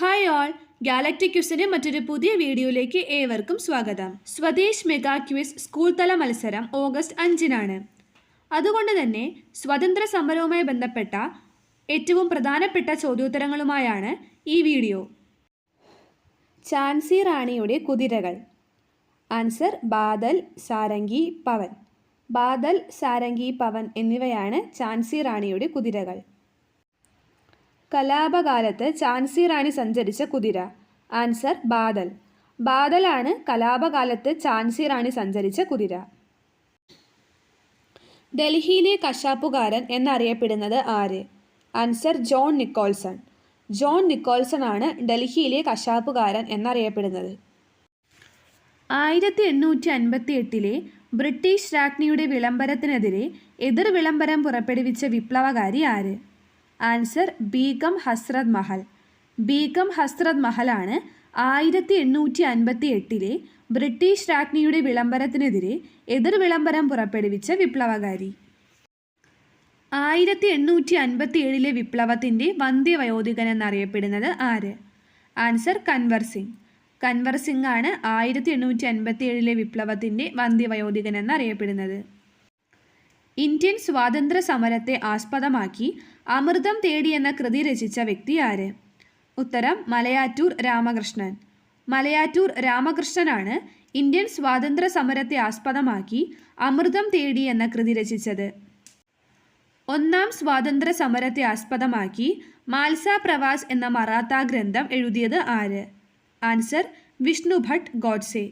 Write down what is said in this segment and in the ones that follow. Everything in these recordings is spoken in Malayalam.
ഹായ് ഓൾ, ഗാലക്റ്റിക് ക്വിസിൻ്റെ മറ്റൊരു പുതിയ വീഡിയോയിലേക്ക് ഏവർക്കും സ്വാഗതം. സ്വദേശ് മെഗാ ക്വിസ് സ്കൂൾ തല മത്സരം ഓഗസ്റ്റ് 5-നാണ്. അതുകൊണ്ട് തന്നെ സ്വാതന്ത്ര്യ സമരവുമായി ബന്ധപ്പെട്ട ഏറ്റവും പ്രധാനപ്പെട്ട ചോദ്യോത്തരങ്ങളുമായാണ് ഈ വീഡിയോ. ഝാൻസി റാണിയുടെ കുതിരകൾ. ആൻസർ ബാദൽ, സാരംഗി, പവൻ. ബാദൽ, സാരംഗി, പവൻ എന്നിവയാണ് ഝാൻസി റാണിയുടെ കുതിരകൾ. കലാപകാലത്ത് ഝാൻസി റാണി സഞ്ചരിച്ച കുതിര. ആൻസർ ബാദൽ. ബാദലാണ് കലാപകാലത്ത് ഝാൻസി റാണി സഞ്ചരിച്ച കുതിര. ഡൽഹിയിലെ കശാപ്പുകാരൻ എന്നറിയപ്പെടുന്നത് ആര്? Answer John Nicholson. John Nicholson ആണ് ഡൽഹിയിലെ കശാപ്പുകാരൻ എന്നറിയപ്പെടുന്നത്. 1858 ബ്രിട്ടീഷ് രാജ്ഞിയുടെ വിളംബരത്തിനെതിരെ എതിർ വിളംബരം പുറപ്പെടുവിച്ച വിപ്ലവകാരി ആര്? ആൻസർ ബീഗം ഹസ്രത് മഹൽ. ബീഗം ഹസ്രത് മഹലാണ് 1858 ബ്രിട്ടീഷ് രാജ്ഞിയുടെ വിളംബരത്തിനെതിരെ എതിർ വിളംബരം പുറപ്പെടുവിച്ച വിപ്ലവകാരി. 1857 വിപ്ലവത്തിൻ്റെ വന്ധ്യവയോധികൻ എന്നറിയപ്പെടുന്നത് ആര്? ആൻസർ കൻവർ സിംഗ്. കൻവർ സിംഗ് ആണ് 1857 വിപ്ലവത്തിൻ്റെ വന്ധ്യവയോധികൻ എന്നറിയപ്പെടുന്നത്. ഇന്ത്യൻ സ്വാതന്ത്ര്യ സമരത്തെ ആസ്പദമാക്കി അമൃതം തേടി എന്ന കൃതി രചിച്ച വ്യക്തി ആര്? ഉത്തരം മലയാറ്റൂർ രാമകൃഷ്ണൻ. മലയാറ്റൂർ രാമകൃഷ്ണനാണ് ഇന്ത്യൻ സ്വാതന്ത്ര്യ സമരത്തെ ആസ്പദമാക്കി അമൃതം തേടി എന്ന കൃതി രചിച്ചത്. ഒന്നാം സ്വാതന്ത്ര്യ സമരത്തെ ആസ്പദമാക്കി മാൽസ പ്രവാസ് എന്ന മറാത്ത ഗ്രന്ഥം എഴുതിയത് ആര്? ആൻസർ വിഷ്ണു ഭട്ട് ഗോഡ്സെ.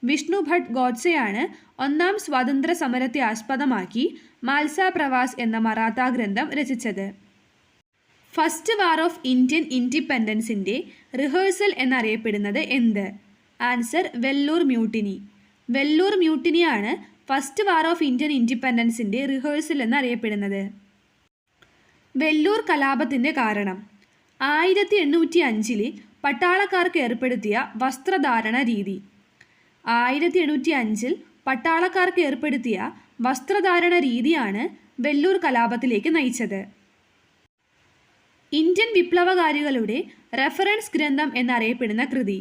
വിഷ്ണു ഭട്ട് ഗോഡ്സെയാണ് ഒന്നാം സ്വാതന്ത്ര്യ സമരത്തെ ആസ്പദമാക്കി മാൽസ പ്രവാസ് എന്ന മറാത്ത ഗ്രന്ഥം രചിച്ചത്. ഫസ്റ്റ് വാർ ഓഫ് ഇന്ത്യൻ ഇൻഡിപെൻഡൻസിൻ്റെ റിഹേഴ്സൽ എന്നറിയപ്പെടുന്നത് എന്ത്? Answer Vellore mutiny. വെല്ലൂർ മ്യൂട്ടിനിയാണ് ഫസ്റ്റ് വാർ ഓഫ് ഇന്ത്യൻ ഇൻഡിപെൻഡൻസിൻ്റെ റിഹേഴ്സൽ എന്നറിയപ്പെടുന്നത്. വെല്ലൂർ കലാപത്തിൻ്റെ കാരണം. 1805 പട്ടാളക്കാർക്ക് ഏർപ്പെടുത്തിയ വസ്ത്രധാരണ രീതി. 1805 പട്ടാളക്കാർക്ക് ഏർപ്പെടുത്തിയ വസ്ത്രധാരണ രീതിയാണ് വെല്ലൂർ കലാപത്തിലേക്ക് നയിച്ചത്. ഇന്ത്യൻ വിപ്ലവകാരികളുടെ റെഫറൻസ് ഗ്രന്ഥം എന്നറിയപ്പെടുന്ന കൃതി.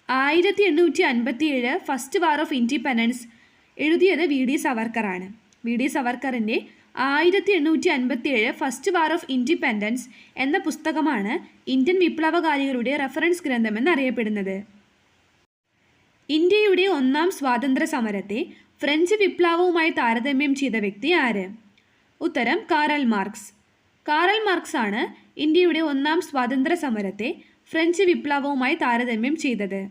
1857 ഫസ്റ്റ് വാർ ഓഫ് ഇൻഡിപെൻഡൻസ് എഴുതിയത് വി ഡി സവർക്കറാണ്. വി ഡി സവർക്കറിൻ്റെ 1857 ഫസ്റ്റ് വാർ ഓഫ് ഇൻഡിപെൻഡൻസ് എന്ന പുസ്തകമാണ് ഇന്ത്യൻ വിപ്ലവകാരികളുടെ റെഫറൻസ് ഗ്രന്ഥം എന്നറിയപ്പെടുന്നത്. ഇന്ത്യയുടെ ഒന്നാം സ്വാതന്ത്ര്യ സമരത്തെ ഫ്രഞ്ച് വിപ്ലവവുമായി താരതമ്യം ചെയ്ത വ്യക്തി ആര്? ഉത്തരം കാറൽ മാർക്സ്. കാറൽ മാർക്സ് ആണ് ഇന്ത്യയുടെ ഒന്നാം സ്വാതന്ത്ര്യ സമരത്തെ ഫ്രഞ്ച് വിപ്ലവവുമായി താരതമ്യം ചെയ്തത്.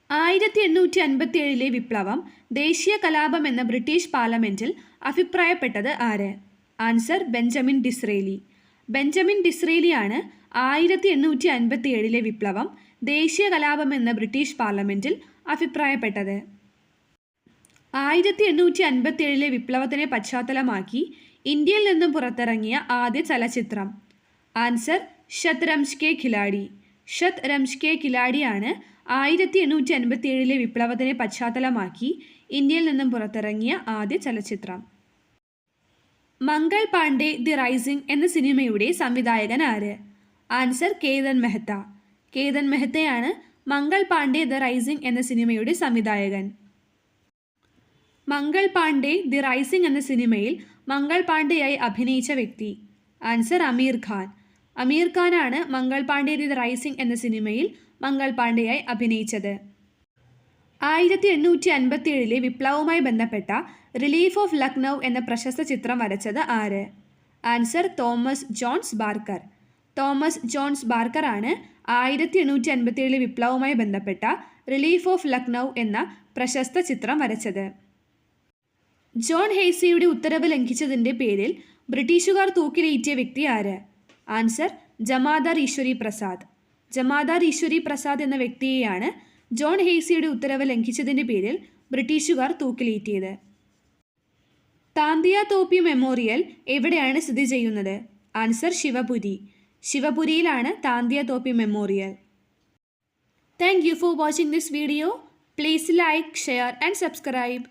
1857 വിപ്ലവം ദേശീയ കലാപം എന്ന ബ്രിട്ടീഷ് പാർലമെൻറ്റിൽ അഭിപ്രായപ്പെട്ടത് ആര്? Answer Benjamin Disraeli. ബെഞ്ചമിൻ ഡിസ്രേലിയാണ് 1857 വിപ്ലവം ദേശീയ കലാപം എന്ന ബ്രിട്ടീഷ് പാർലമെൻറ്റിൽ അഭിപ്രായപ്പെട്ടത്. 1857 വിപ്ലവത്തിനെ പശ്ചാത്തലമാക്കി ഇന്ത്യയിൽ നിന്നും പുറത്തിറങ്ങിയ ആദ്യ ചലച്ചിത്രം. ആൻസർ ഷത്രംജ് കെ ഖിലാഡി. ഷത്രംജ് കെ ഖിലാഡിയാണ് 1857 വിപ്ലവത്തിനെ പശ്ചാത്തലമാക്കി ഇന്ത്യയിൽ നിന്നും പുറത്തിറങ്ങിയ ആദ്യ ചലച്ചിത്രം. മംഗൾ പാണ്ഡെ ദി റൈസിംഗ് എന്ന സിനിമയുടെ സംവിധായകൻ ആര്? ആൻസർ കേതൻ മെഹ്ത്ത. കേതൻ മെഹ്ത്തയാണ് മംഗൾ പാണ്ഡെ ദി റൈസിംഗ് എന്ന സിനിമയുടെ സംവിധായകൻ. മംഗൾ പാണ്ഡെ ദി റൈസിംഗ് എന്ന സിനിമയിൽ മംഗൾ പാണ്ഡെയായി അഭിനയിച്ച വ്യക്തി. ആൻസർ അമീർ ഖാൻ. അമീർ ഖാനാണ് മംഗൾ പാണ്ഡെ ദി റൈസിംഗ് എന്ന സിനിമയിൽ മംഗൾ പാണ്ഡെയായി അഭിനയിച്ചത്. 1857 വിപ്ലവവുമായി ബന്ധപ്പെട്ട റിലീഫ് ഓഫ് ലക്നൗ എന്ന പ്രശസ്ത ചിത്രം വരച്ചത് ആര്? Answer Thomas Jones Barker. Thomas Jones Barker ആണ് 1857 വിപ്ലവവുമായി ബന്ധപ്പെട്ട റിലീഫ് ഓഫ് ലക്നൗ എന്ന പ്രശസ്ത ചിത്രം വരച്ചത്. ജോൺ ഹേസിയുടെ ഉത്തരവ് ലംഘിച്ചതിൻ്റെ പേരിൽ ബ്രിട്ടീഷുകാർ തൂക്കിലേറ്റിയ വ്യക്തി ആര്? ആൻസർ ജമാദാർ ഈശ്വരി പ്രസാദ്. ജമാദാർ ഈശ്വരി പ്രസാദ് എന്ന വ്യക്തിയെയാണ് ജോൺ ഹേസിയുടെ ഉത്തരവ് ലംഘിച്ചതിൻ്റെ പേരിൽ ബ്രിട്ടീഷുകാർ തൂക്കിലേറ്റിയത്. താന്തിയ തോപ്പി മെമ്മോറിയൽ എവിടെയാണ് സ്ഥിതി ചെയ്യുന്നത്? ആൻസർ ശിവപുരി. ശിവപുരിയിലാണ് Tantia Tope memorial. Thank you for watching this video. Please like, share and subscribe.